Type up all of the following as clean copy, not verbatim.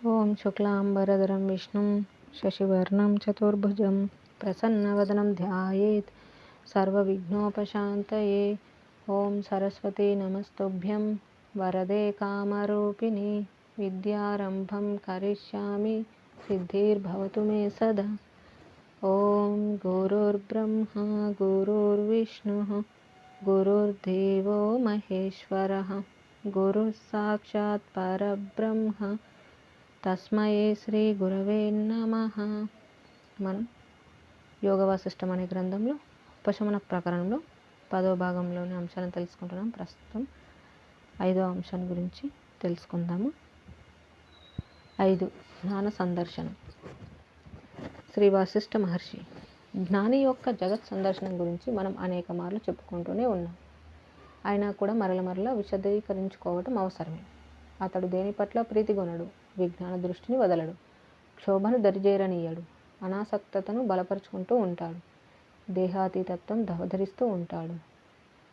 ఓం శుక్లాంబరధరం విష్ణుం శశివర్ణం చతుర్భుజం ప్రసన్నవదనం ధ్యాయేత్ సర్వవిఘ్నోపశాంతయే. ఓం సరస్వతీ నమస్తుభ్యం వరదే కామరూపిణి విద్యారంభం కరిష్యామి సిద్ధిర్భవతు మే సదా. ఓం గురుర్బ్రహ్మ గురుర్విష్ణుః గురుర్దేవో మహేశ్వరః గురుః సాక్షాత్ పరబ్రహ్మ తస్మై శ్రీ గురవే నమః. మనం యోగ వాసిష్టం అనే గ్రంథంలో ఉపశమన ప్రకరణంలో 10వ భాగంలోని అంశాలను తెలుసుకుంటున్నాం. ప్రస్తుతం 5వ అంశాన్ని గురించి తెలుసుకుందాము. 5. జ్ఞాన సందర్శనం. శ్రీ వాసిష్ఠ మహర్షి జ్ఞాని యొక్క జగత్ సందర్శనం గురించి మనం అనేక మార్లు చెప్పుకుంటూనే ఉన్నాం. అయినా కూడా మరల విశదీకరించుకోవటం అవసరమే. అతడు దేని పట్ల ప్రీతిగొనడు, విజ్ఞాన దృష్టిని వదలడు, క్షోభను దరిజేరనీయడు, అనాసక్తతను బలపరుచుకుంటూ ఉంటాడు, దేహాతీతత్వం ధరిస్తూ ఉంటాడు,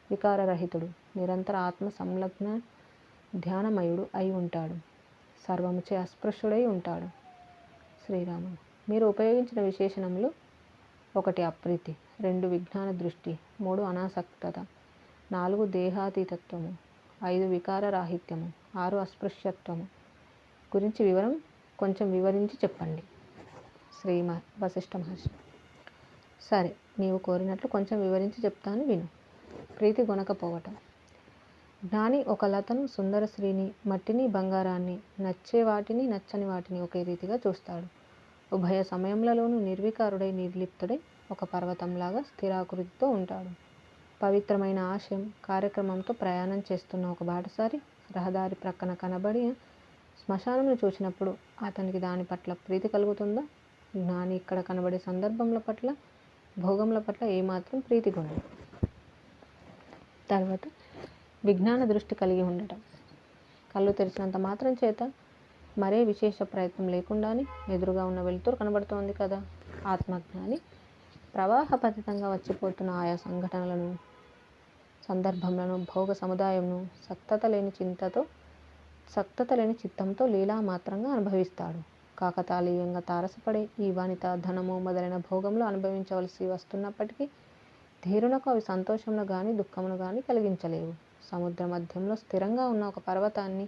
వికారరహితుడు, నిరంతర ఆత్మ సంలగ్న ధ్యానమయుడు అయి ఉంటాడు, సర్వముచే అస్పృశ్యుడై ఉంటాడు. శ్రీరాముడు మీరు ఉపయోగించిన విశేషణములు 1 అప్రీతి, 2 విజ్ఞాన దృష్టి, 3 అనాసక్తత, 4 దేహాతీతత్వము, 5 వికార రాహిత్యము, 6 అస్పృశ్యత్వము గురించి కొంచెం వివరించి చెప్పండి. శ్రీ వశిష్ఠ మహర్షి సరే, నీవు కోరినట్లు కొంచెం వివరించి చెప్తాను విను. ప్రీతి గొనకపోవటం. జ్ఞాని ఒక లతను, సుందర స్త్రీని, మట్టిని, బంగారాన్ని, నచ్చే వాటిని, నచ్చని వాటిని ఒకే రీతిగా చూస్తాడు. ఉభయ సమయంలోనూ నిర్వికారుడై నిర్లిప్తుడై ఒక పర్వతంలాగా స్థిరాకృతితో ఉంటాడు. పవిత్రమైన ఆశయం కార్యక్రమంతో ప్రయాణం చేస్తున్న ఒక బాటసారి రహదారి ప్రక్కన కనబడి శ్మశానంను చూసినప్పుడు అతనికి దాని పట్ల ప్రీతి కలుగుతుందా? జ్ఞాని ఇక్కడ కనబడే సందర్భముల పట్ల, భోగముల పట్ల ఏమాత్రం ప్రీతి కొనడు. తర్వాత విజ్ఞాన దృష్టి కలిగి ఉండటం. కళ్ళు తెరిచినంత మాత్రం చేత మరే విశేష ప్రయత్నం లేకుండానే ఎదురుగా ఉన్న వెలుతురు కనబడుతోంది కదా. ఆత్మజ్ఞాని ప్రవాహపతితంగా వచ్చిపోతున్న ఆయా సంఘటనలను, సందర్భములను, భోగ సముదాయంను సక్తత లేని చిత్తంతో లీలా మాత్రంగా అనుభవిస్తాడు. కాకతాళీయంగా తారసపడే ఈ వనిత, ధనము మొదలైన భోగంలో అనుభవించవలసి వస్తున్నప్పటికీ ధీరునకు అవి సంతోషమును గాని దుఃఖమును గాని కలిగించలేవు. సముద్ర మధ్యంలో స్థిరంగా ఉన్న ఒక పర్వతాన్ని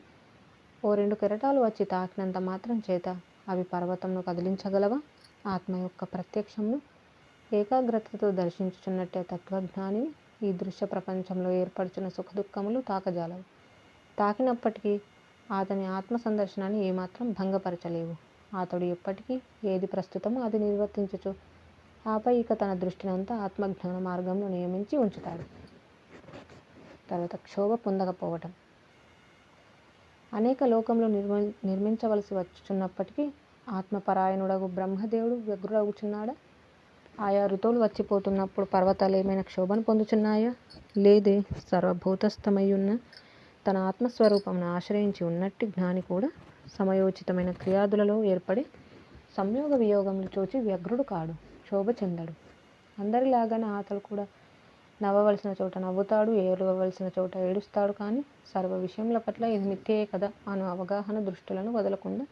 ఓ 2 కెరటాలు వచ్చి తాకినంత మాత్రం చేత అవి పర్వతంను కదిలించగలవా? ఆత్మ యొక్క ప్రత్యక్షమును ఏకాగ్రతతో దర్శించుచున్నట్టే తత్వజ్ఞానిని ఈ దృశ్య ప్రపంచంలో ఏర్పరచిన సుఖదుఖములు తాకజాలవు. తాకినప్పటికీ అతని ఆత్మ సందర్శనాన్ని ఏమాత్రం భంగపరచలేవు. అతడు ఎప్పటికీ ఏది ప్రస్తుతమో అది నిర్వర్తించుచు ఆపై ఇక తన దృష్టినంతా ఆత్మజ్ఞాన మార్గంలో నియమించి ఉంచుతాడు. తర్వాత క్షోభ పొందకపోవటం. అనేక లోకంలో నిర్మించవలసి వచ్చుచున్నప్పటికీ ఆత్మపరాయణుడగు బ్రహ్మదేవుడు వ్యగ్రుడగుచున్నాడా? ఆయా ఋతువులు వచ్చిపోతున్నప్పుడు పర్వతాలు ఏమైనా క్షోభను పొందుచున్నాయా? లేదే. సర్వభూతస్థమయ్యున్న తన ఆత్మస్వరూపమును ఆశ్రయించి ఉన్నట్టి జ్ఞాని కూడా సమయోచితమైన క్రియాదులలో ఏర్పడే సంయోగ వియోగములు చూచి వ్యగ్రుడు కాడు, క్షోభ చెందడు. అందరిలాగానే అతడు కూడా నవ్వవలసిన చోట నవ్వుతాడు, ఏడవలసిన చోట ఏడుస్తాడు. కానీ సర్వ విషయముల పట్ల ఇది మిథ్యయే కదా అను అవగాహన దృష్టులను వదలకుండా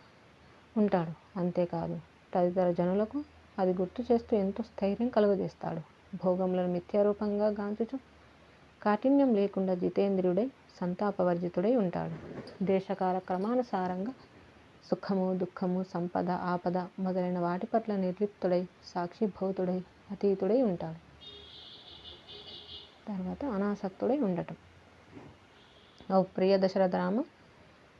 ఉంటాడు. అంతేకాదు, తదితర జనులకు అది గుర్తు చేస్తూ ఎంతో స్థైర్యం కలుగజేస్తాడు. భోగములను మిథ్యారూపంగా గాంచుచు కాఠిన్యం లేకుండా జితేంద్రియుడై సంతాపవర్జితుడై ఉంటాడు. దేశకాల క్రమానుసారంగా సుఖము, దుఃఖము, సంపద, ఆపద మొదలైన వాటి పట్ల నిర్లిప్తుడై సాక్షిభూతుడై అతీతుడై ఉంటాడు. తర్వాత అనాసక్తుడై ఉండటం. ఓ ప్రియ దశరథ రామ,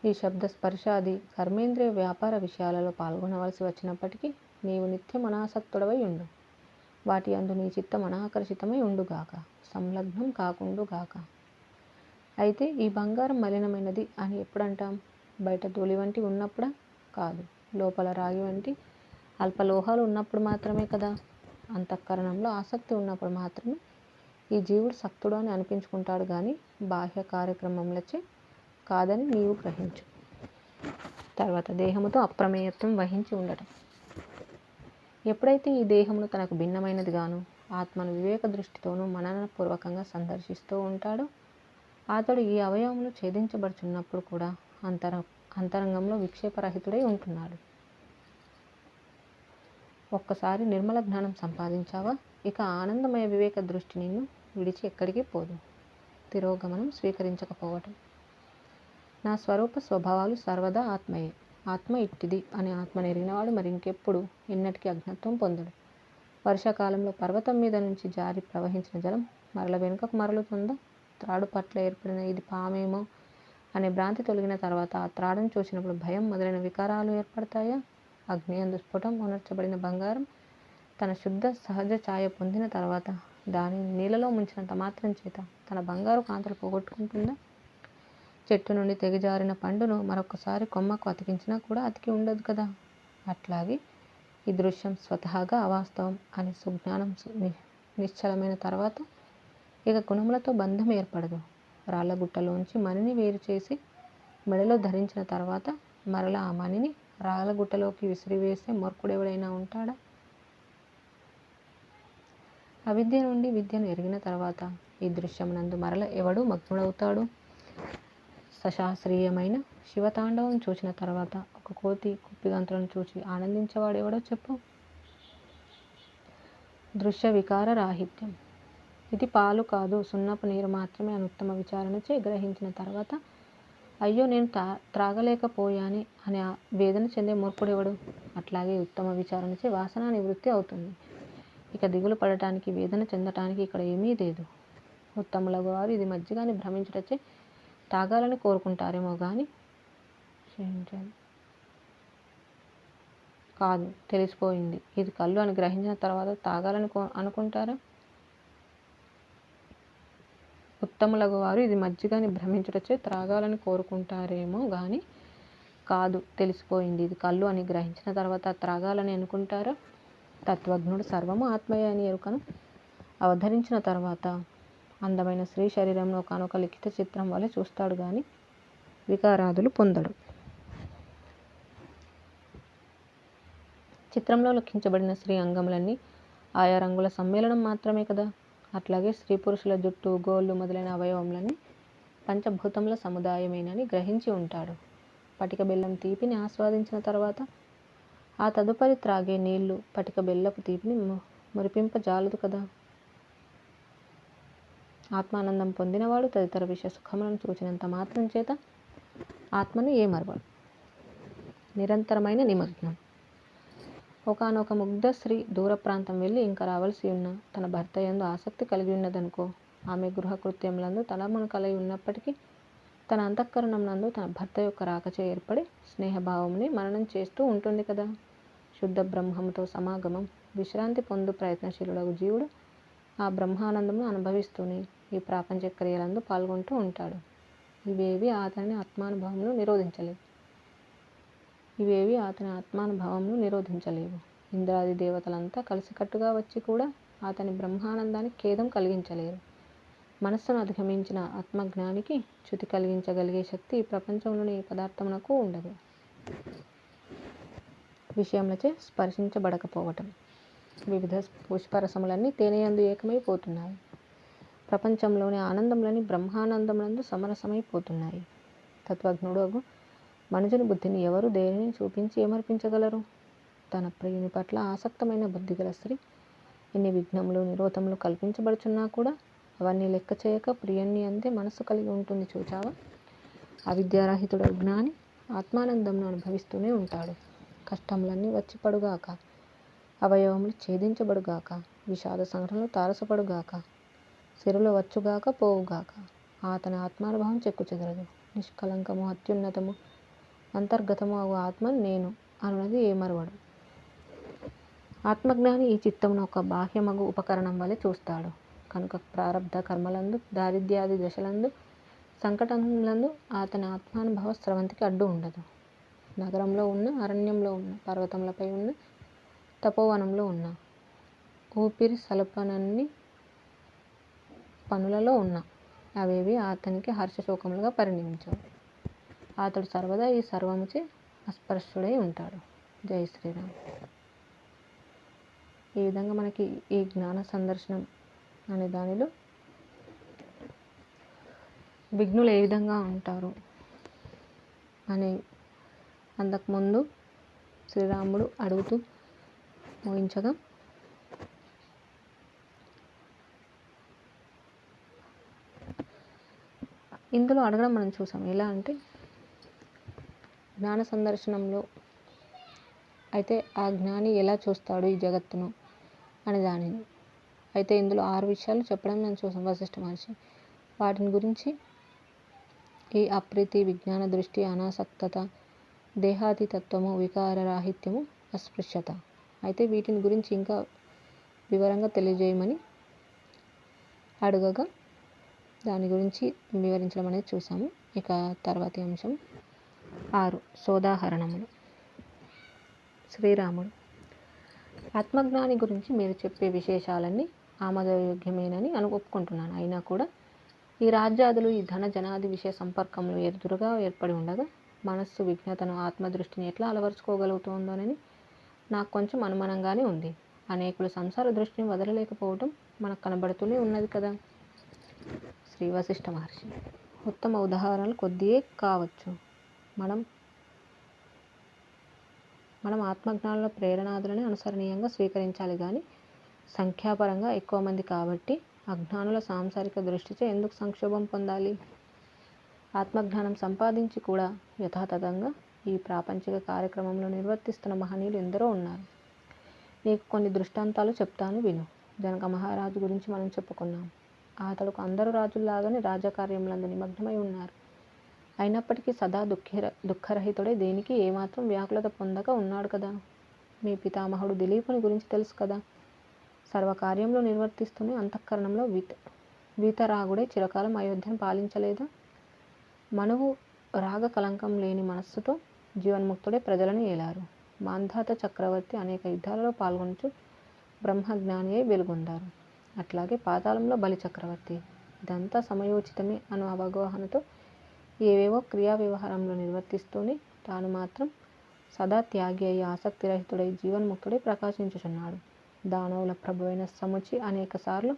ఈ శబ్ద స్పర్శాది కర్మేంద్రియ వ్యాపార విషయాలలో పాల్గొనవలసి వచ్చినప్పటికీ నీవు నిత్యం అనాసక్తుడవై ఉండు. వాటి యందు నీ చిత్తం అనాకర్షితమై ఉండుగాక, సంలగ్నం కాకుండుగాక. అయితే ఈ బంగారం మలినమైనది అని ఎప్పుడంటాం? బయట ధూళి వంటి ఉన్నప్పుడా? కాదు, లోపల రాగి వంటి అల్పలోహాలు ఉన్నప్పుడు మాత్రమే కదా. అంతఃకరణంలో ఆసక్తి ఉన్నప్పుడు మాత్రమే ఈ జీవుడు సక్తుడు అని అనిపించుకుంటాడు కానీ బాహ్య కార్యక్రమములచే కాదని నీవు గ్రహించు. తర్వాత దేహముతో అప్రమేయత్వం వహించి ఉండటం. ఎప్పుడైతే ఈ దేహమును తనకు భిన్నమైనది గాను ఆత్మను వివేక దృష్టితోనూ మననపూర్వకంగా సందర్శిస్తూ ఉంటాడో అతడు ఈ అవయవములు ఛేదించబడుచున్నప్పుడు కూడా అంతరంగంలో విక్షేపరహితుడై ఉంటున్నాడు. ఒక్కసారి నిర్మల జ్ఞానం సంపాదించావా, ఇక ఆనందమయ వివేక దృష్టి నిన్ను విడిచి ఎక్కడికి పోదు. తిరోగమనం స్వీకరించకపోవటం. నా స్వరూప స్వభావాలు సర్వదా ఆత్మయే. ఆత్మ ఇట్టిది అని ఆత్మ నెరిగినవాడు మరి ఇంకెప్పుడు ఎన్నటికీ అజ్ఞత్వం పొందడు. వర్షాకాలంలో పర్వతం మీద నుంచి జారి ప్రవహించిన జలం మరల వెనుకకు మరలుతుందా? త్రాడు పట్ల ఏర్పడిన ఇది పామేమో అనే భ్రాంతి తొలగిన తర్వాత ఆ త్రాడును చూసినప్పుడు భయం మొదలైన వికారాలు ఏర్పడతాయా? అగ్నియందు స్ఫుటం ఉనర్చబడిన బంగారం తన శుద్ధ సహజ ఛాయ పొందిన తర్వాత దానిని నీళ్ళలో ముంచినంత మాత్రం చేత తన బంగారు కాంతులు పోగొట్టుకుంటుందా? చెట్టు నుండి తెగిజారిన పండును మరొకసారి కొమ్మకు అతికించినా కూడా అతికి ఉండదు కదా. అట్లాగే ఈ దృశ్యం స్వతహాగా అవాస్తవం అని సుజ్ఞానం నిశ్చలమైన తర్వాత ఇక గుణములతో బంధం ఏర్పడదు. రాళ్ళగుట్టలోంచి మణిని వేరు చేసి మెడలో ధరించిన తర్వాత మరలా ఆ మణిని రాళ్ళగుట్టలోకి విసిరివేసే మూర్ఖుడెవడైనా ఉంటాడా? అవిద్య నుండి విద్యను ఎరిగిన తర్వాత ఈ దృశ్యమునందు మరల ఎవడు మగ్నుడవుతాడు? సశాస్త్రీయమైన శివతాండవం చూసిన తర్వాత ఒక కోతి కుప్పిగంతులను చూచి ఆనందించేవాడెవడో చెప్పు. దృశ్య వికార రాహిత్యం. ఇది పాలు కాదు, సున్నపు నీరు మాత్రమే అని ఉత్తమ విచారణచే గ్రహించిన తర్వాత అయ్యో నేను త్రాగలేకపోయాని అని వేదన చెందే మూర్ఖుడెవడు? అట్లాగే ఉత్తమ విచారణచే వాసన నివృత్తి అవుతుంది. ఇక దిగులు పడటానికి వేదన చెందటానికి ఇక్కడ ఏమీ లేదు. ఉత్తములకు వారు ఇది మజ్జిగాని భ్రమించుటచే తాగాలని కోరుకుంటారేమో కానీ కాదు, తెలిసిపోయింది ఇది కళ్ళు అని గ్రహించిన తర్వాత తాగాలని అనుకుంటారా? ఉత్తములకు వారు ఇది మజ్జిగాని భ్రమించుటచే త్రాగాలని కోరుకుంటారేమో కానీ కాదు, తెలిసిపోయింది ఇది కళ్ళు అని గ్రహించిన తర్వాత త్రాగాలని అనుకుంటారా? తత్వజ్ఞుడు సర్వము ఆత్మయే అని ఎరుకను అవధరించిన తర్వాత అందమైన స్త్రీ శరీరంలో కానొక లిఖిత చిత్రం వలె చూస్తాడు కానీ వికారాదులు పొందడు. చిత్రంలో లిఖించబడిన స్త్రీ అంగములన్నీ ఆయా రంగుల సమ్మేళనం మాత్రమే కదా. అట్లాగే స్త్రీ పురుషుల జుట్టు, గోళ్ళు మొదలైన అవయవములన్నీ పంచభూతముల సముదాయమేనని గ్రహించి ఉంటాడు. పటిక బెల్లం తీపిని ఆస్వాదించిన తర్వాత ఆ తదుపరి త్రాగే నీళ్లు పటిక బెల్లపు తీపిని మురిపింపజాలదు కదా. ఆత్మానందం పొందినవాడు తదితర విషయ సుఖములను చూచినంత మాత్రం చేత ఆత్మను ఏమరవడు. నిరంతరమైన నిమగ్నం. ఒకానొక ముగ్ధ స్త్రీ దూర ప్రాంతం వెళ్ళి ఇంకా రావలసి ఉన్న తన భర్త యందు ఆసక్తి కలిగి ఉన్నదనుకో. ఆమె గృహకృత్యములందు తలమునకలై ఉన్నప్పటికీ తన అంతఃకరణం నందు తన భర్త యొక్క రాకచే ఏర్పడి స్నేహభావముని మననం చేస్తూ ఉంటుంది కదా. శుద్ధ బ్రహ్మముతో సమాగమం విశ్రాంతి పొందు ప్రయత్నశీలుడగు జీవుడు ఆ బ్రహ్మానందమును అనుభవిస్తూనే ఈ ప్రాపంచ క్రియలందు పాల్గొంటూ ఉంటాడు. ఇవేవి అతని ఆత్మానుభవమును నిరోధించలేవు. ఇంద్రాది దేవతలంతా కలిసికట్టుగా వచ్చి కూడా అతని బ్రహ్మానందానికి ఖేదం కలిగించలేరు. మనస్సును అధిగమించిన ఆత్మజ్ఞానికి చ్యుతి కలిగించగలిగే శక్తి ఈ ప్రపంచంలోని ఏ పదార్థమునకు ఉండదు. విషయములచే స్పర్శించబడకపోవటం. వివిధ పుష్పరసములన్నీ తేనెయందు ఏకమైపోతున్నాయి. ప్రపంచంలోని ఆనందములని బ్రహ్మానందములందు సమరసమైపోతున్నాయి. తత్వజ్ఞుడు మనుజుని బుద్ధిని ఎవరు దేనిని చూపించి ఏమర్పించగలరు? తన ప్రియుని పట్ల ఆసక్తమైన బుద్ధి గల స్త్రీ ఎన్ని విఘ్నములు నిరోధములు కల్పించబడుచున్నా కూడా అవన్నీ లెక్క చేయక ప్రియుని అందే మనస్సు కలిగి ఉంటుంది చూచావా. అవిద్యారహితుడు జ్ఞాని ఆత్మానందంను అనుభవిస్తూనే ఉంటాడు. కష్టములన్నీ వచ్చి పడుగాక, అవయవములు ఛేదించబడుగాక, విషాద సంగ్రహంలో తారసపడుగాక, సిరులు వచ్చుగాక పోవుగాక, అతని ఆత్మానుభవం చెక్కు చెదరదు. నిష్కలంకము అత్యున్నతము అంతర్గతము అగు ఆత్మ నేను అనున్నది ఏమరవడు. ఆత్మజ్ఞాని ఈ చిత్తమును ఒక బాహ్యమగు ఉపకరణం వలె చూస్తాడు కనుక ప్రారబ్ధ కర్మలందు దారిద్ర్యాది దశలందు సంకటములందు అతని ఆత్మానుభవ స్రవంతికి అడ్డు ఉండదు. నగరంలో ఉన్న, అరణ్యంలో ఉన్న, పర్వతములపై ఉన్న, తపోవనంలో ఉన్న, ఊపిరి సలపనన్ని పనులలో ఉన్న అవేవి అతనికి హర్షశోకములుగా పరిణమించవు. అతడు సర్వదా ఈ సర్వముచే అస్పర్శుడై ఉంటాడు. జై శ్రీరామ్. ఈ విధంగా మనకి ఈ జ్ఞాన సందర్శనం అనే దానిలో విఘ్నులు ఏ విధంగా ఉంటారు అనే అంతకుముందు శ్రీరాముడు అడుగుతూ మోయించగా ఇందులో అడగడం మనం చూసాం. ఎలా అంటే జ్ఞాన సందర్శనంలో అయితే ఆ జ్ఞాని ఎలా చూస్తాడు ఈ జగత్తును అనే దానిని. అయితే ఇందులో 6 విషయాలు చెప్పడం మనం చూసాం వశిష్ఠ మహర్షి. వాటిని గురించి ఈ అప్రీతి, విజ్ఞాన దృష్టి, అనాసక్తత, దేహాతీతత్వము, వికార రాహిత్యము, అస్పృశ్యత. అయితే వీటిని గురించి ఇంకా వివరంగా తెలియజేయమని అడగగా దాని గురించి వివరించడం అనేది చూసాము. ఇక తర్వాతి అంశం 6 సోదాహరణములు. శ్రీరాముడు: ఆత్మజ్ఞాని గురించి మీరు చెప్పే విశేషాలన్నీ ఆమోదయోగ్యమేనని ఒప్పుకుంటున్నాను. అయినా కూడా ఈ రాజ్యాదులు, ఈ ధన జనాది విషయ సంపర్కములు ఎదురుగా ఏర్పడి ఉండగా మనస్సు విజ్ఞతను, ఆత్మదృష్టిని ఎట్లా అలవరుచుకోగలుగుతోందోనని నాకు కొంచెం అనుమానంగానే ఉంది. అనేకులు సంసార దృష్టిని వదలలేకపోవటం మనకు కనబడుతూనే ఉన్నది కదా. శ్రీ వశిష్ఠ మహర్షి: ఉత్తమ ఉదాహరణలు కొద్దియే కావచ్చు. మనం ఆత్మజ్ఞానుల ప్రేరణాదులని అనుసరణీయంగా స్వీకరించాలి కానీ సంఖ్యాపరంగా ఎక్కువ మంది కాబట్టి అజ్ఞానుల సాంసారిక దృష్టిచే ఎందుకు సంక్షోభం పొందాలి? ఆత్మజ్ఞానం సంపాదించి కూడా యథాతథంగా ఈ ప్రాపంచిక కార్యక్రమంలో నిర్వర్తిస్తున్న మహనీయులు ఎందరో ఉన్నారు. నీకు కొన్ని దృష్టాంతాలు చెప్తాను విను. జనక మహారాజు గురించి మనం చెప్పుకున్నాం. అతడుకు అందరు రాజుల్లాగానే రాజకార్యములందు నిమగ్నమై ఉన్నారు. అయినప్పటికీ సదా దుఃఖరహితుడై దేనికి ఏమాత్రం వ్యాకులత పొందక ఉన్నాడు కదా. మీ పితామహుడు దిలీపుని గురించి తెలుసు కదా. సర్వకార్యంలో నిర్వర్తిస్తూనే అంతఃకరణంలో వీతరాగుడై చిరకాలం అయోధ్యను పాలించలేదా? మనువు రాగ కలంకం లేని మనస్సుతో జీవన్ముక్తుడై ప్రజలను ఏలారు. మాంధాత చక్రవర్తి అనేక యుద్ధాలలో పాల్గొనుచు బ్రహ్మజ్ఞాని అయి వెలుగొందారు. అట్లాగే పాతాళంలో బలి చక్రవర్తి ఇదంతా సమయోచితమే అను అవగాహనతో ఏవేవో క్రియా వ్యవహారంలో నిర్వర్తిస్తూనే తాను మాత్రం సదా త్యాగి అయి ఆసక్తిరహితుడై జీవన్ముక్తుడై ప్రకాశించుచున్నాడు. దానవుల ప్రభువైన సముచి అనేక సార్లు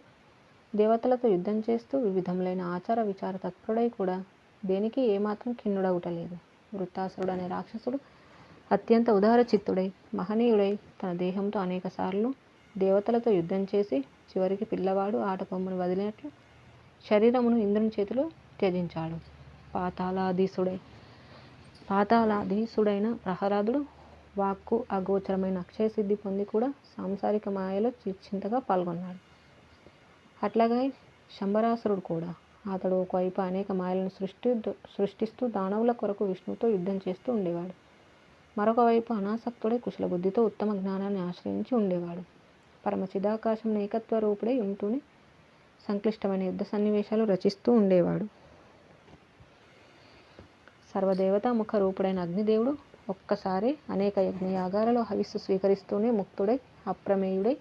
దేవతలతో యుద్ధం చేస్తూ వివిధములైన ఆచార విచార తత్పరుడై కూడా దేనికి ఏమాత్రం ఖిన్నుడవుటలేదు. వృత్తాసురుడు అనే రాక్షసుడు అత్యంత ఉదార చిత్తుడై మహనీయుడై తన దేహంతో అనేక సార్లు దేవతలతో యుద్ధం చేసి చివరికి పిల్లవాడు ఆట బొమ్మను వదిలినట్లు శరీరమును ఇంద్రుని చేతిలో త్యజించాడు. పాతాళాధీసుడైన ప్రహ్లాదుడు వాక్కు అగోచరమైన అక్షయ సిద్ధి పొంది కూడా సాంసారిక మాయలో నిశ్చింతగా పాల్గొన్నాడు. అట్లాగే శంబరాసురుడు కూడా. అతడు ఒకవైపు అనేక మాయలను సృష్టిస్తూ దానవుల కొరకు విష్ణువుతో యుద్ధం చేస్తూ ఉండేవాడు. మరొక వైపు అనాసక్తుడై కుశల బుద్ధితో ఉత్తమ జ్ఞానాన్ని ఆశ్రయించి ఉండేవాడు. పరమ చిదాకాశం ఏకత్వ రూపుడై ఉంటూనే సంక్లిష్టమైన యుద్ధ సన్నివేశాలు రచిస్తూ ఉండేవాడు. సర్వదేవతాముఖ రూపుడైన అగ్నిదేవుడు ఒక్కసారి అనేక యజ్ఞయాగాలలో హవిస్సు స్వీకరిస్తూనే ముక్తుడై అప్రమేయుడై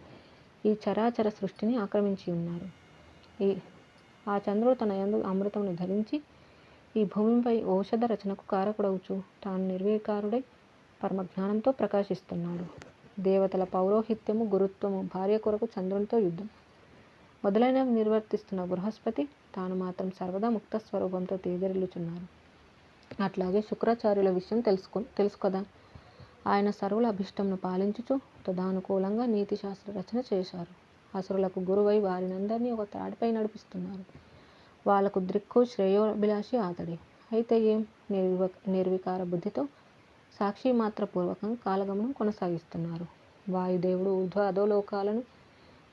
ఈ చరాచర సృష్టిని ఆక్రమించి ఉన్నారు. ఆ చంద్రుడు తన యందు అమృతమును ధరించి ఈ భూమిపై ఔషధ రచనకు కారకుడవుచు తాను నిర్వికారుడై పరమజ్ఞానంతో ప్రకాశిస్తున్నాడు. దేవతల పౌరోహిత్యము, గురుత్వము, భార్య కొరకు చంద్రునితో యుద్ధం మొదలైనవి నిర్వర్తిస్తున్న బృహస్పతి తాను మాత్రం సర్వదా ముక్త స్వరూపంతో తేజరిల్లుచున్నారు. అట్లాగే శుక్రాచార్యుల విషయం తెలుసు కదా. ఆయన సర్వుల అభిష్టంను పాలించుచు తదానుకూలంగా నీతి శాస్త్ర రచన చేశారు. అసురులకు గురువై వారినందరినీ ఒక త్రాటిపై నడిపిస్తున్నారు. వాళ్లకు దృక్కు శ్రేయోభిలాషి అతడే. అయితే ఏం నిర్వికార బుద్ధితో సాక్షి మాత్ర పూర్వకంగా కాలగమనం కొనసాగిస్తున్నారు. వాయుదేవుడు ఊర్ధ్వ అధోలోకాలను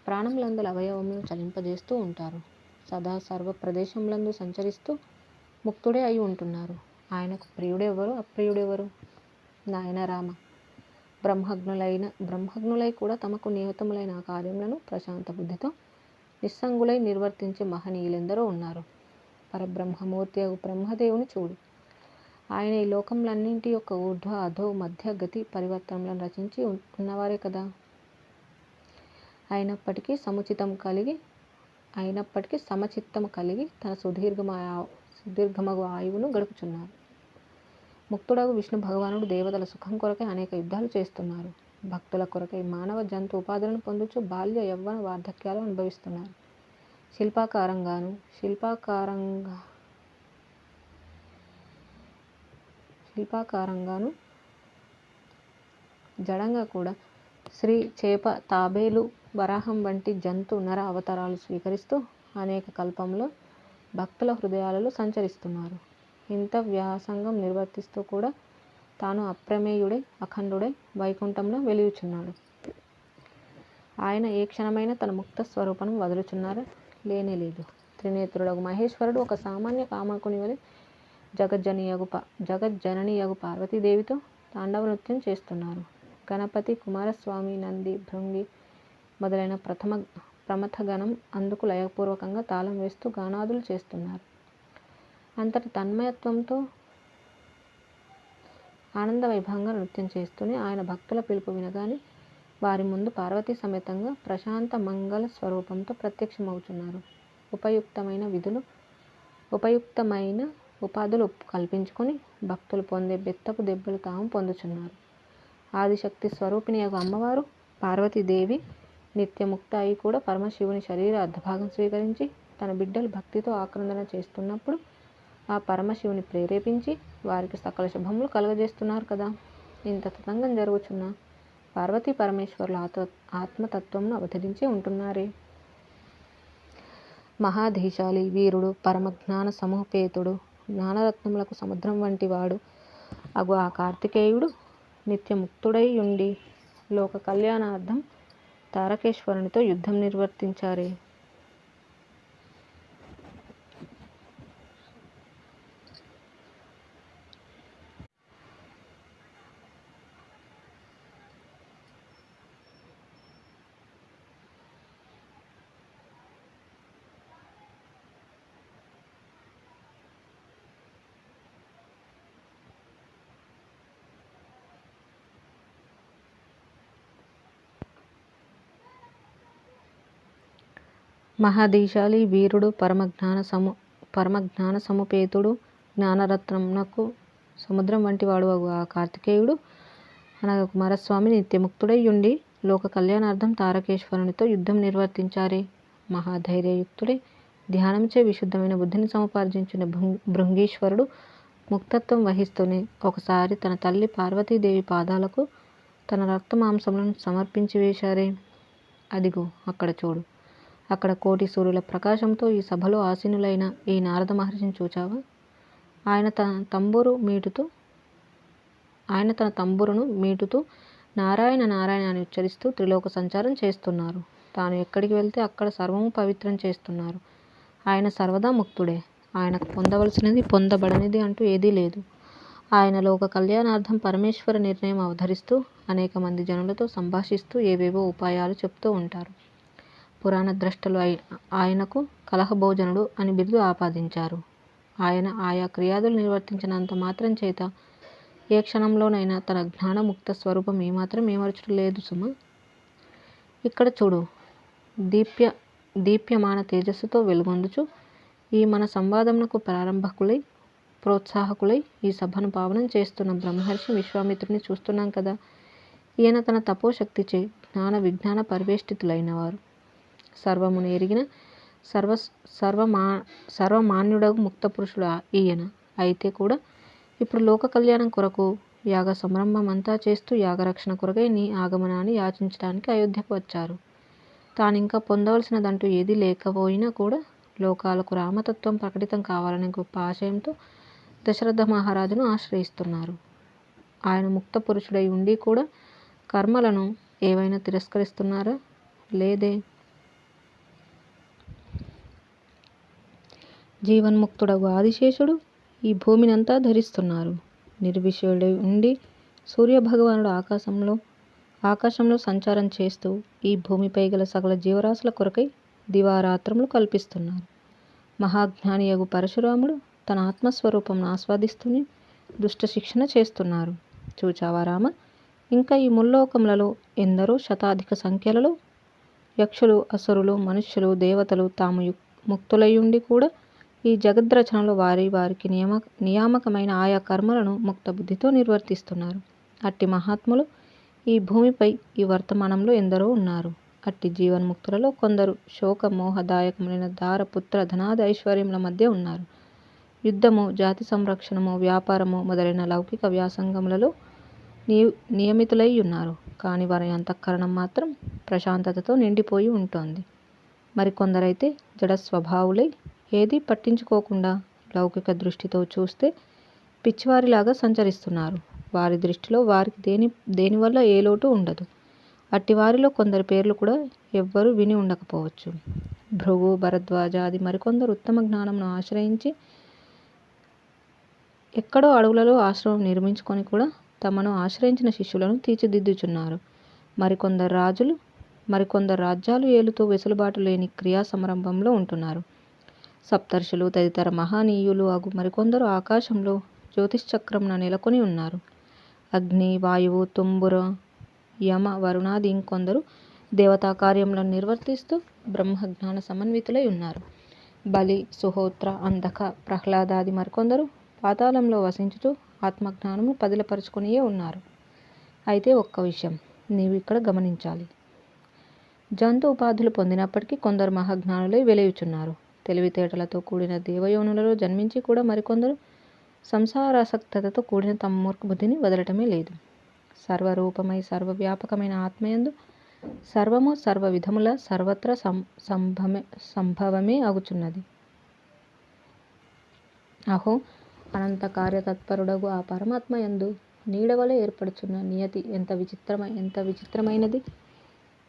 ప్రాణములందల అవయవములను చలింపజేస్తూ ఉంటారు. సదా సర్వ ప్రదేశములందు సంచరిస్తూ ముక్తుడే అయి ఉంటున్నారు. ఆయనకు ప్రియుడెవరు, అప్రియుడెవరు? నాయన రామ, బ్రహ్మజ్ఞులై కూడా తమకు నియతములైన ఆ కార్యములను ప్రశాంత బుద్ధితో నిస్సంగులై నిర్వర్తించే మహనీయులెందరో ఉన్నారు. పరబ్రహ్మమూర్తి అగు బ్రహ్మదేవుని చూడు. ఆయన ఈ లోకములన్నింటి యొక్క ఊర్ధ్వ అధో మధ్య గతి పరివర్తనలను రచించి ఉన్నవారే కదా. అయినప్పటికీ సమచిత్తము కలిగి తన సుదీర్ఘమగు ఆయువును గడుపుచున్నారు. ముక్తుడగు విష్ణు భగవానుడు దేవతల సుఖం కొరకై అనేక యుద్ధాలు చేస్తున్నారు. భక్తుల కొరకై మానవ జంతు ఉపాధులను పొందుచు బాల్య యవ్వన వార్ధక్యాలు అనుభవిస్తున్నారు. శిల్పాకారంగాను జడంగా కూడా శ్రీ, చేప, తాబేలు, వరాహం వంటి జంతు, నర అవతారాలు స్వీకరిస్తూ అనేక కల్పంలో భక్తుల హృదయాలలో సంచరిస్తున్నారు. ఇంత వ్యాసంగం నిర్వర్తిస్తూ కూడా తాను అప్రమేయుడై అఖండుడై వైకుంఠంలో వెలియుచున్నాడు. ఆయన ఏ క్షణమైనా తన ముక్త స్వరూపం వదులుచున్నారా? లేనేలేదు. త్రినేత్రుడగు మహేశ్వరుడు ఒక సామాన్య కామకుని వలె జగజ్జననియగు పార్వతీదేవితో తాండవ నృత్యం చేస్తున్నారు. గణపతి, కుమారస్వామి, నంది, భృంగి మొదలైన ప్రమథగణం అందుకు లయపూర్వకంగా తాళం వేస్తూ గానాదులు చేస్తున్నారు. అంతటి తన్మయత్వంతో ఆనంద వైభవంగా నృత్యం చేస్తూనే ఆయన భక్తుల పిలుపు వినగానే వారి ముందు పార్వతీ సమేతంగా ప్రశాంత మంగళ స్వరూపంతో ప్రత్యక్షమవుతున్నారు. ఉపయుక్తమైన ఉపాధులు కల్పించుకొని భక్తులు పొందే బెత్తపు దెబ్బలు తాము పొందుచున్నారు. ఆదిశక్తి స్వరూపిణియగు అమ్మవారు పార్వతీదేవి నిత్యముక్త అయి కూడా పరమశివుని శరీర అర్ధభాగం స్వీకరించి తన బిడ్డలు భక్తితో ఆక్రందన చేస్తున్నప్పుడు ఆ పరమశివుని ప్రేరేపించి వారికి సకల శుభములు కలుగజేస్తున్నారు కదా. ఇంత తతంగం జరుగుచున్న పార్వతీ పరమేశ్వరుల ఆత్మతత్వంను అవతరించి ఉంటున్నారే. మహాధీశాలి, వీరుడు, పరమజ్ఞాన సమూహపేతుడు, జ్ఞానరత్నములకు సముద్రం వంటి వాడు అగు ఆ కార్తికేయుడు నిత్యముక్తుడై ఉండి లోక కళ్యాణార్థం తారకేశ్వరునితో యుద్ధం నిర్వర్తించారే. మహాధీశాలి, వీరుడు, పరమజ్ఞాన సముపేతుడు, జ్ఞానరత్నమునకు సముద్రం వంటి వాడు అగు ఆ కార్తికేయుడు అనగా కుమారస్వామి నిత్యముక్తుడై ఉండి లోక కళ్యాణార్థం తారకేశ్వరునితో యుద్ధం నిర్వర్తించారే. మహాధైర్యయుక్తుడై ధ్యానంచే విశుద్ధమైన బుద్ధిని సముపార్జించిన భృంగీశ్వరుడు ముక్తత్వం వహిస్తూనే ఒకసారి తన తల్లి పార్వతీదేవి పాదాలకు తన రక్త మాంసములను సమర్పించి వేశారే. అదిగో అక్కడ చూడు, అక్కడ కోటి సూర్యుల ప్రకాశంతో ఈ సభలో ఆసీనులైన ఈ నారద మహర్షిని చూచావా? ఆయన తన తంబురును మీటుతూ నారాయణ నారాయణ అని ఉచ్చరిస్తూ త్రిలోక సంచారం చేస్తున్నారు. తాను ఎక్కడికి వెళ్తే అక్కడ సర్వము పవిత్రం చేస్తున్నారు. ఆయన సర్వదా ముక్తుడే. ఆయనకు పొందవలసినది పొందబడనిది అంటూ ఏదీ లేదు. ఆయన లోక కళ్యాణార్థం పరమేశ్వర నిర్ణయం అవతరిస్తూ అనేక మంది జనులతో సంభాషిస్తూ ఏవేవో ఉపాయాలు చెప్తూ ఉంటారు. పురాణ ద్రష్టలు ఆయనకు కలహభోజనుడు అని బిరుదు ఆపాదించారు. ఆయన ఆయా క్రియాదులు నిర్వర్తించినంత మాత్రం చేత ఏ క్షణంలోనైనా తన జ్ఞానముక్త స్వరూపం ఏమాత్రం ఏమరచుట లేదు సుమ. ఇక్కడ చూడు, దీప్యమాన తేజస్సుతో వెలుగొందుచు ఈ మన సంవాదమునకు ప్రారంభకులై ప్రోత్సాహకులై ఈ సభను పావనం చేస్తున్న బ్రహ్మర్షి విశ్వామిత్రుని చూస్తున్నాం కదా. ఈయన తన తపోశక్తిచే జ్ఞాన విజ్ఞాన పరివేష్టితులైనవారు. సర్వమును ఎరిగిన సర్వమాన్యుడగు ముక్త పురుషుడు ఈయన. అయితే కూడా ఇప్పుడు లోక కళ్యాణం కొరకు యాగ సంరంభం అంతా చేస్తూ యాగరక్షణ కొరకై నీ ఆగమనాన్ని యాచించడానికి అయోధ్యకు వచ్చారు. తానింకా పొందవలసినదంటూ ఏదీ లేకపోయినా కూడా లోకాలకు రామతత్వం ప్రకటితం కావాలనే గొప్ప ఆశయంతో దశరథ మహారాజును ఆశ్రయిస్తున్నారు. ఆయన ముక్త పురుషుడై ఉండి కూడా కర్మలను ఏవైనా తిరస్కరిస్తున్నారా? లేదే. జీవన్ముక్తుడగు ఆదిశేషుడు ఈ భూమినంతా ధరిస్తున్నారు. నిర్విషయుడై ఉండి సూర్యభగవానుడు ఆకాశంలో సంచారం చేస్తూ ఈ భూమిపై గల సకల జీవరాశుల కొరకై దివారాత్రములు కల్పిస్తున్నారు. మహాజ్ఞానియగు పరశురాముడు తన ఆత్మస్వరూపంను ఆస్వాదిస్తూనే దుష్ట శిక్షణ చేస్తున్నారు. చూచావా రామ, ఇంకా ఈ ముల్లోకములలో ఎందరో శతాధిక సంఖ్యలలో యక్షులు, అసురులు, మనుష్యులు, దేవతలు తాము ముక్తులయ్యుండి కూడా ఈ జగద్రచనలో వారికి నియామకమైన ఆయా కర్మలను ముక్త బుద్ధితో నిర్వర్తిస్తున్నారు. అట్టి మహాత్ములు ఈ భూమిపై ఈ వర్తమానంలో ఎందరో ఉన్నారు. అట్టి జీవన్ముక్తులలో కొందరు శోక మోహదాయకములైన దార పుత్ర ధనాది ఐశ్వర్యముల మధ్య ఉన్నారు. యుద్ధము, జాతి సంరక్షణము, వ్యాపారము మొదలైన లౌకిక వ్యాసంగములలో నియమితులై ఉన్నారు. కానీ వారి అంతఃకరణం మాత్రం ప్రశాంతతతో నిండిపోయి ఉంటుంది. మరికొందరైతే జడ స్వభావులై ఏదీ పట్టించుకోకుండా లౌకిక దృష్టితో చూస్తే పిచ్చివారిలాగా సంచరిస్తున్నారు. వారి దృష్టిలో వారికి దేనివల్ల ఏ లోటు ఉండదు. అట్టివారిలో కొందరి పేర్లు కూడా ఎవ్వరూ విని ఉండకపోవచ్చు. భృగు, భరద్వాజాది మరికొందరు ఉత్తమ జ్ఞానంను ఆశ్రయించి ఎక్కడో అడవులలో ఆశ్రమం నిర్మించుకొని కూడా తమను ఆశ్రయించిన శిష్యులను తీర్చిదిద్దుచున్నారు. మరికొందరు రాజ్యాలు ఏలుతూ వెసులుబాటు లేని క్రియా సంరంభంలో ఉంటున్నారు. సప్తర్షులు తదితర మహనీయులు అగు మరికొందరు ఆకాశంలో జ్యోతిశ్చక్రంన నెలకొని ఉన్నారు. అగ్ని, వాయువు, తుంబుర, యమ, వరుణాది ఇంకొందరు దేవతా కార్యములను నిర్వర్తిస్తూ బ్రహ్మజ్ఞాన సమన్వితులై ఉన్నారు. బలి, సుహోత్ర, అంధక, ప్రహ్లాదాది మరికొందరు పాతాళంలో వసించుతూ ఆత్మజ్ఞానము పదిలపరుచుకునియే ఉన్నారు. అయితే ఒక్క విషయం నీవు ఇక్కడ గమనించాలి. జంతు ఉపాధులు పొందినప్పటికీ కొందరు మహాజ్ఞానులై వెలయుచున్నారు. తెలివితేటలతో కూడిన దేవయోనులలో జన్మించి కూడా మరికొందరు సంసారాసక్తతతో కూడిన తమ మూర్ఖబుద్ధిని వదలటమే లేదు. సర్వరూపమై సర్వవ్యాపకమైన ఆత్మయందు సర్వము సర్వ విధముల సర్వత్ర సంభవమే అగుచున్నది. అహో, అనంత కార్యతత్పరుడగు ఆ పరమాత్మయందు నీడవలె ఏర్పడుచున్న నియతి ఎంత విచిత్రమైనది!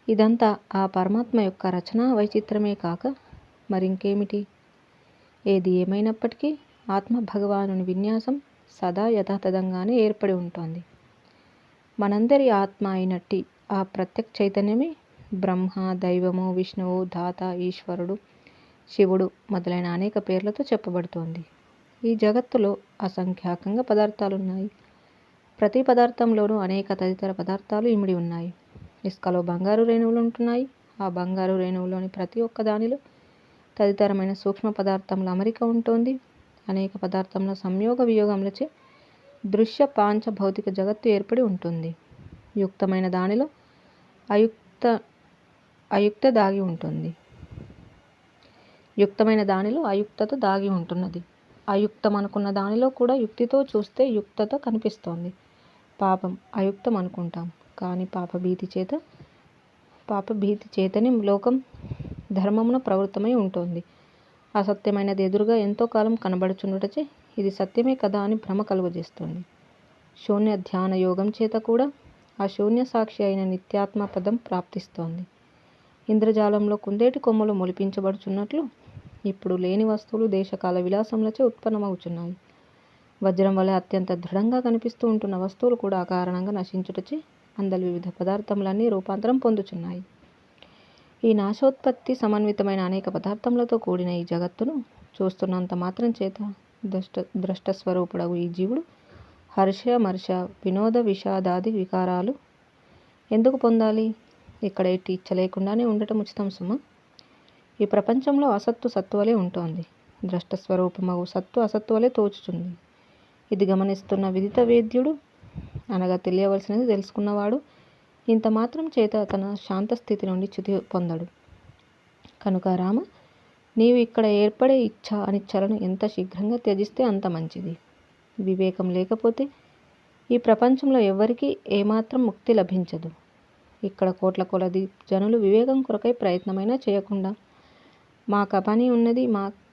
ఇదంతా ఆ పరమాత్మ యొక్క రచనా వైచిత్రమే కాక మరింకేమిటి? ఏది ఏమైనప్పటికీ ఆత్మ భగవానుని విన్యాసం సదా యథాతథంగానే ఏర్పడి ఉంటుంది. మనందరి ఆత్మ అయినట్టి ఆ ప్రత్యక్ చైతన్యమే బ్రహ్మ, దైవము, విష్ణువు, ధాత, ఈశ్వరుడు, శివుడు మొదలైన అనేక పేర్లతో చెప్పబడుతోంది. ఈ జగత్తులో అసంఖ్యాకంగా పదార్థాలున్నాయి. ప్రతి పదార్థంలోనూ అనేక తదితర పదార్థాలు ఇమిడి ఉన్నాయి. ఇసుకలో బంగారు రేణువులు ఉంటున్నాయి. ఆ బంగారు రేణువులోని ప్రతి ఒక్క దానిలో తదితరమైన సూక్ష్మ పదార్థముల అమరిక ఉంటుంది. అనేక పదార్థముల సంయోగ వియోగములచే దృశ్య పాంచ భౌతిక జగత్తు ఏర్పడి ఉంటుంది. యుక్తమైన దానిలో అయుక్త దాగి ఉంటుంది. యుక్తమైన దానిలో అయుక్తత దాగి ఉంటున్నది. అయుక్తం అనుకున్న దానిలో కూడా యుక్తితో చూస్తే యుక్తత కనిపిస్తోంది. పాపం అయుక్తం అనుకుంటాం, కానీ పాపభీతి చేతనే లోకం ధర్మమున ప్రవృత్తమై ఉంటుంది. అసత్యమైనది ఎదురుగా ఎంతో కాలం కనబడుచుండుటచే ఇది సత్యమే కదా అని భ్రమ కలుగజేస్తుంది. శూన్య ధ్యాన యోగం చేత కూడా ఆ శూన్య సాక్షి అయిన నిత్యాత్మ పదం ప్రాప్తిస్తోంది. ఇంద్రజాలంలో కుందేటి కొమ్మలు మొలిపించబడుచున్నట్లు ఇప్పుడు లేని వస్తువులు దేశకాల విలాసములచే ఉత్పన్నమవుచున్నాయి. వజ్రం వలె అత్యంత దృఢంగా కనిపిస్తూ ఉంటున్న వస్తువులు కూడా అకారణంగా నశించుటచే అందలి వివిధ పదార్థములన్నీ రూపాంతరం పొందుచున్నాయి. ఈ నాశోత్పత్తి సమన్వితమైన అనేక పదార్థములతో కూడిన ఈ జగత్తును చూస్తున్నంత మాత్రం చేత ద్రష్టస్వరూపుడగు ఈ జీవుడు హర్ష, మర్ష, వినోద, విషాదాది వికారాలు ఎందుకు పొందాలి? ఇక్కడ ఎట్టి ఇచ్చ లేకుండానే ఉండటం ఉచితం సుమ. ఈ ప్రపంచంలో అసత్తు సత్తువలే ఉంటోంది. ద్రష్టస్వరూపమగు సత్తు అసత్తువలే తోచుతుంది. ఇది గమనిస్తున్న విదిత వేద్యుడు అనగా తెలియవలసినది తెలుసుకున్నవాడు ఇంత మాత్రం చేత తన శాంతస్థితి నుండి చ్యుతి పొందడు. కనుక రామ, నీవు ఇక్కడ ఏర్పడే ఇచ్ఛ అనిచ్ఛలను ఎంత శీఘ్రంగా త్యజిస్తే అంత మంచిది. వివేకం లేకపోతే ఈ ప్రపంచంలో ఎవ్వరికీ ఏమాత్రం ముక్తి లభించదు. ఇక్కడ కోట్ల కొలది జనులు వివేకం కొరకై ప్రయత్నమైనా చేయకుండా మాకు పని ఉన్నది,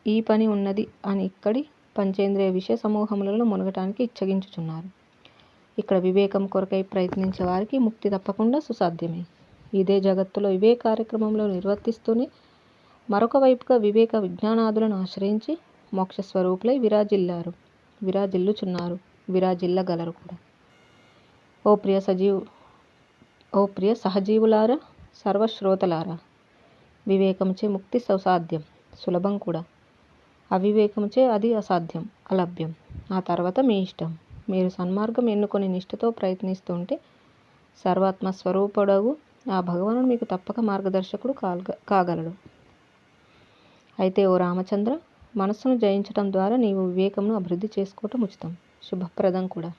ఈ పని ఉన్నది అని ఇక్కడి పంచేంద్రియ విషయ సమూహములలో మునగటానికి ఇచ్చగించుచున్నారు. ఇక్కడ వివేకం కొరకై ప్రయత్నించే వారికి ముక్తి తప్పకుండా సుసాధ్యమే. ఇదే జగత్తులో ఇవే కార్యక్రమంలో నిర్వర్తిస్తూనే మరొక వైపుగా వివేక విజ్ఞానాదులను ఆశ్రయించి మోక్షస్వరూపులై విరాజిల్లుచున్నారు, విరాజిల్లగలరు కూడా. ఓ ప్రియ సహజీవులారా, సర్వశ్రోతలారా, వివేకముచే ముక్తి సుసాధ్యం, సులభం కూడా. అవివేకముచే అది అసాధ్యం, అలభ్యం. ఆ తర్వాత మీ ఇష్టం. మీరు సన్మార్గం ఎన్నుకొని నిష్ఠతో ప్రయత్నిస్తుంటే సర్వాత్మస్వరూపుడగు ఆ భగవానుడు మీకు తప్పక మార్గదర్శకుడు కాగలడు. అయితే ఓ రామచంద్ర, మనస్సును జయించటం ద్వారా నీవు వివేకమును అభివృద్ధి చేసుకోవటం ఉచితం, శుభప్రదం కూడా.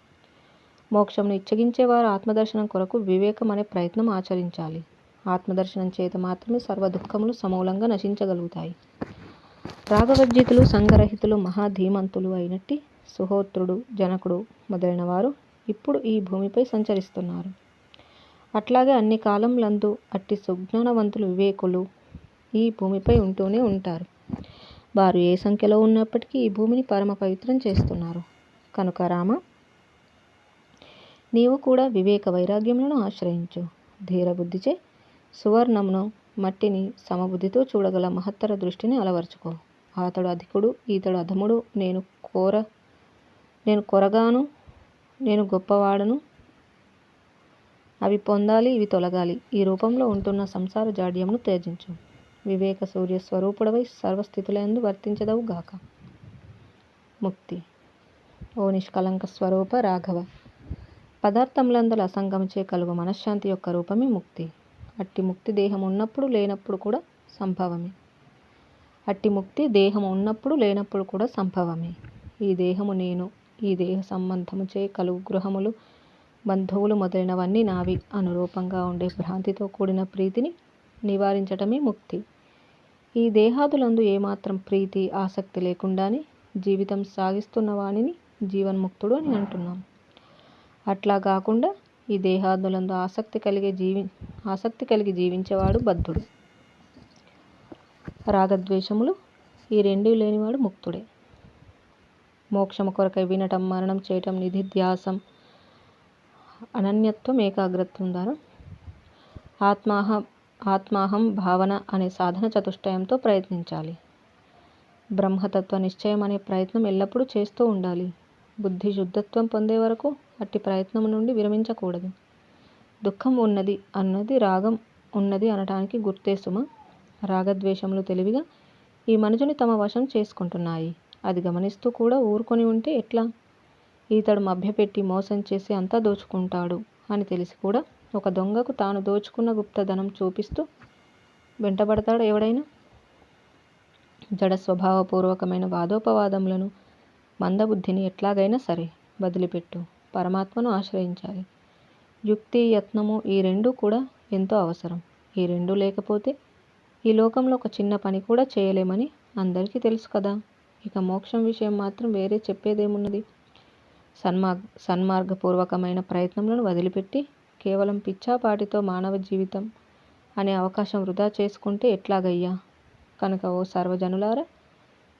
మోక్షమును ఇచ్చగించేవారు ఆత్మదర్శనం కొరకు వివేకం అనే ప్రయత్నం ఆచరించాలి. ఆత్మదర్శనం చేత మాత్రమే సర్వ దుఃఖములు సమూలంగా నశించగలుగుతాయి. రాగవర్జితులు, సంగరహితులు, మహాధీమంతులు అయినట్టి సుహోత్రుడు, జనకుడు మొదలైన వారు ఇప్పుడు ఈ భూమిపై సంచరిస్తున్నారు. అట్లాగే అన్ని కాలంలందు అట్టి సుజ్ఞానవంతులు వివేకులు ఈ భూమిపై ఉంటూనే ఉంటారు. వారు ఏ సంఖ్యలో ఉన్నప్పటికీ ఈ భూమిని పరమ పవిత్రం చేస్తున్నారు. కనుక రామ, నీవు కూడా వివేక వైరాగ్యములను ఆశ్రయించు. ధీరబుద్ధిచే సువర్ణమును మట్టిని సమబుద్ధితో చూడగల మహత్తర దృష్టిని అలవర్చుకో. అతడు అధికుడు, ఈతడు అధముడు, నేను కొరగాను, నేను గొప్పవాడను, అవి పొందాలి, ఇవి తొలగాలి, ఈ రూపంలో ఉంటున్న సంసార జాడ్యమును త్యజించు. వివేక సూర్య స్వరూపుడవై సర్వస్థితులందు వర్తించదవు గాక. ముక్తి. ఓ నిష్కలంక స్వరూప రాఘవ, పదార్థములందల అసంగముచే కలుగు మనశ్శాంతి యొక్క రూపమే ముక్తి. అట్టి ముక్తి దేహం ఉన్నప్పుడు లేనప్పుడు కూడా సంభవమే. ఈ దేహము నేను, ఈ దేహ సంబంధముచే కలుగు గృహములు, బంధువులు మొదలైనవన్నీ నావి అనురూపంగా ఉండే భ్రాంతితో కూడిన ప్రీతిని నివారించటమే ముక్తి. ఈ దేహాదులందు ఏమాత్రం ప్రీతి ఆసక్తి లేకుండానే జీవితం సాగిస్తున్న వానిని జీవన్ముక్తుడు అని అంటున్నాం. అట్లా కాకుండా ఈ దేహాదులందు ఆసక్తి కలిగి జీవించేవాడు బద్ధుడు. రాగద్వేషములు ఈ రెండూ లేనివాడు ముక్తుడే. మోక్షము కొరకై వినటం, మరణం చేయటం, నిధిధ్యాసం, అనన్యత్వం, ఏకాగ్రత్వం ద్వారా ఆత్మాహం భావన అనే సాధన చతుష్టయంతో ప్రయత్నించాలి. బ్రహ్మతత్వ నిశ్చయం అనే ప్రయత్నం ఎల్లప్పుడూ చేస్తూ ఉండాలి. బుద్ధి శుద్ధత్వం పొందే వరకు అట్టి ప్రయత్నం నుండి విరమించకూడదు. దుఃఖం ఉన్నది అన్నది రాగం ఉన్నది అనటానికి గుర్తే సుమ. రాగద్వేషములు తెలివిగా ఈ మనుషుని తమ వశం చేసుకుంటున్నాయి. అది గమనిస్తూ కూడా ఊరుకొని ఉంటే ఎట్లా? ఈతడు మభ్యపెట్టి మోసం చేసి అంతా దోచుకుంటాడు అని తెలిసి కూడా ఒక దొంగకు తాను దోచుకున్న గుప్తధనం చూపిస్తూ వెంటబడతాడు ఎవడైనా? జడ స్వభావపూర్వకమైన వాదోపవాదములను, మందబుద్ధిని ఎట్లాగైనా సరే వదిలిపెట్టు. పరమాత్మను ఆశ్రయించాలి. యుక్తి, యత్నము ఈ రెండూ కూడా ఎంతో అవసరం. ఈ రెండూ లేకపోతే ఈ లోకంలో ఒక చిన్న పని కూడా చేయలేమని అందరికీ తెలుసు కదా. ఇక మోక్షం విషయం మాత్రం వేరే చెప్పేదేమున్నది? సన్మార్గపూర్వకమైన ప్రయత్నములను వదిలిపెట్టి కేవలం పిచ్చాపాటితో మానవ జీవితం అనే అవకాశం వృధా చేసుకుంటే ఎట్లాగయ్యా? కనుక ఓ సర్వజనులారా,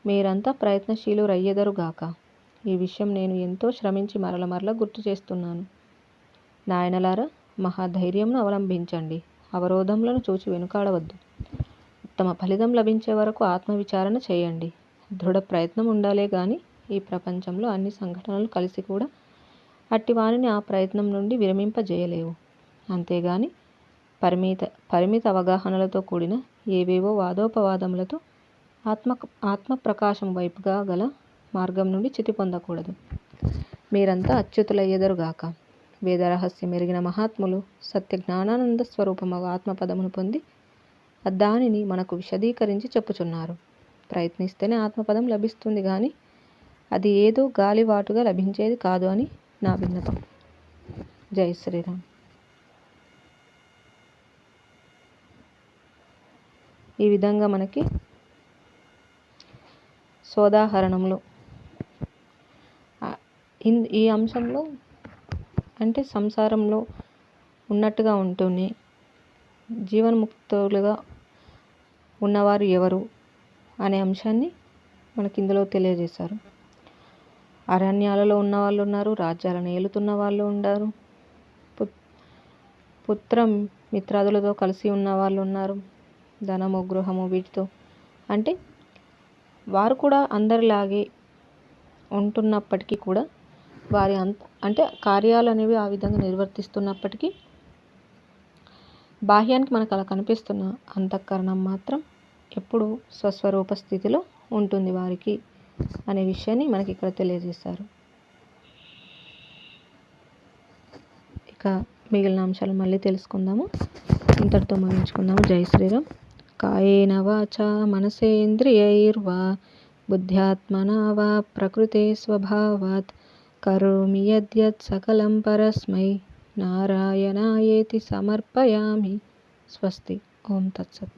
మీరంతా ప్రయత్నశీలురయ్యెదరుగాక. ఈ విషయం నేను ఎంతో శ్రమించి మరల గుర్తు చేస్తున్నాను. నాయనలారా, మహాధైర్యంను అవలంబించండి. అవరోధములను చూచి వెనుకాడవద్దు. ఉత్తమ ఫలితం లభించే వరకు ఆత్మవిచారణ చేయండి. దృఢ ప్రయత్నం ఉండాలే గాని ఈ ప్రపంచంలో అన్ని సంఘటనలు కలిసి కూడా అట్టి వానిని ఆ ప్రయత్నం నుండి విరమింపజేయలేవు. అంతేగాని పరిమిత అవగాహనలతో కూడిన ఏవేవో వాదోపవాదములతో ఆత్మ ప్రకాశం వైపుగా గల మార్గం నుండి చితి పొందకూడదు. మీరంతా అచ్యుతులయ్యెదరుగాక. వేదరహస్యం ఎరిగిన మహాత్ములు సత్య జ్ఞానానంద స్వరూపమగు ఆత్మపదమును పొంది దానిని మనకు విశదీకరించి చెప్పుచున్నారు. ప్రయత్నిస్తేనే ఆత్మపదం లభిస్తుంది గాని అది ఏదో గాలివాటుగా లభించేది కాదు అని నా విన్నపం. జై శ్రీరామ్. ఈ విధంగా మనకి సోదాహరణంలో ఈ అంశంలో అంటే సంసారంలో ఉన్నట్టుగా ఉంటూనే జీవన్ముక్తులుగా ఉన్నవారు ఎవరు అనే అంశాన్ని మనకి ఇందులో తెలియజేశారు. అరణ్యాలలో ఉన్న వాళ్ళు ఉన్నారు, రాజ్యాలను ఏలుతున్న వాళ్ళు ఉన్నారు, పుత్ర మిత్రాదులతో కలిసి ఉన్న వాళ్ళు ఉన్నారు, ధనము గృహము వీటితో అంటే వారు కూడా అందరిలాగే ఉంటున్నప్పటికీ కూడా వారి అంటే కార్యాలు అనేవి ఆ విధంగా నిర్వర్తిస్తున్నప్పటికీ బాహ్యానికి మనకు అలా కనిపిస్తున్న అంతఃకరణం మాత్రం ఎప్పుడు స్వస్వరూప స్థితిలో ఉంటుంది వారికి అనే విషయాన్ని మనకి ఇక్కడ తెలియజేశారు. ఇక మిగిలిన అంశాలు మళ్ళీ తెలుసుకుందాము. ఇంతటితో ముగించుకుందాము. జై శ్రీరామ్. కాయేన వాచా మనసేంద్రియైర్వా బుద్ధ్యాత్మనా వా ప్రకృతే స్వభావాత్ కరోమి యద్యత్ సకలం పరస్మై నారాయణాయేతి సమర్పయామి. స్వస్తి. ఓం తత్సత్.